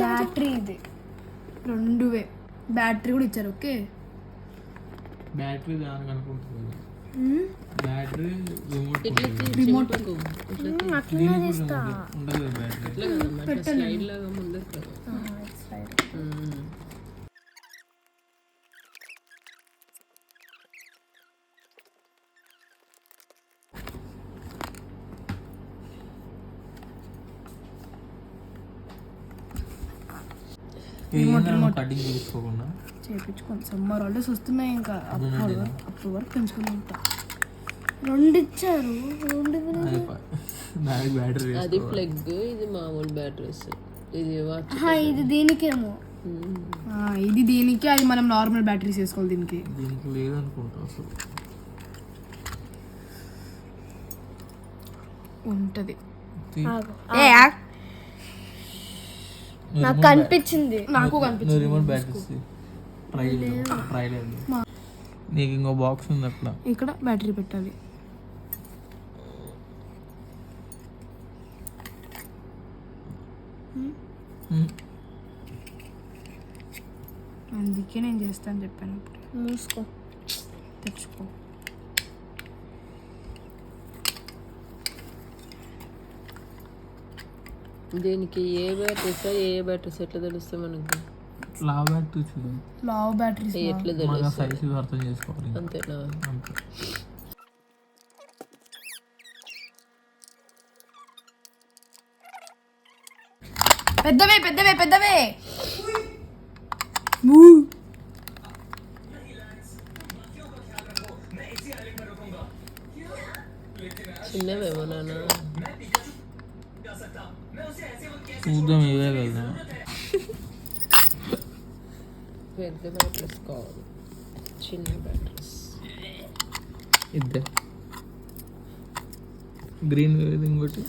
Battery ఇది 2 battery కూడా ఇచ్చారు. ఓకే బ్యాటరీ దానికి అనుకుంటుంది. బ్యాటరీ రిమోట్ అట్లనే తీస్తా. ఉండదు బ్యాటరీ. స్లైడ్ లాగా ముందు కటింగ్ చేసుకోకుండా చేయించుకోండి. సమ్మర్ హాలిడేస్ వస్తున్నాయి ఇంకా అప్పుడు వరకు పెంచుకుని ఉంటా. 2 ఇచ్చారు. 2 బ్యాటరీ అది ప్లగ్, ఇది మామూలు బ్యాటరీస్. ఇది ఇది దీనికేమో. ఇది దీనికి, అది మనం నార్మల్ బ్యాటరీస్ వేసుకోవాలి. దీనికి లేదనుకుంటా అసలు. ఉంటది. నాకు కనిపించింది. నాకు కనిపించింది. రిమోట్ బ్యాటరీస్ ట్రై లేదు. నీకు ఇంకో బాక్స్ ఉంది అట్లా. ఇక్కడ బ్యాటరీ పెట్టాలి. అందుకే నేను చేస్తాను చెప్పాను. మూసుకో, తెచ్చుకో. దీనికి ఏ బ్యాటరీస్ ఎట్లా తెలుస్తాయి మనకి? లావ్ బ్యాటరీస్. లావ్ బ్యాటరీస్ ఎట్లా మన తెలుస్తాయి? సైజు అర్థం చేసుకోవాలి. అంతేనా? అంతే. పెద్దవే పెద్దవే పెద్దవే. చిన్నవేమో నాన్న. చూద్దాం. ఇవే కదా పెద్ద బ్యాటరీస్ కావాలి, చిన్న బ్యాటరీస్. ఇద్దే గ్రీన్ ఇంకోటి.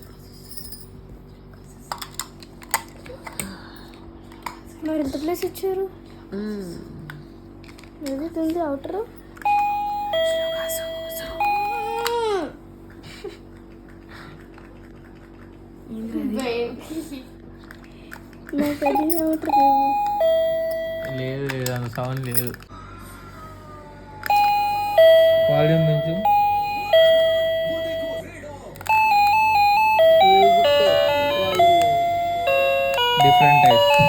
మరి ఎంత ప్లేస్ ఇచ్చారు? ఏదైతుంది అవుటర్. లేదు లేదు అంత సౌండ్ లేదు. వాల్యూమ్ పెంచు. Different types.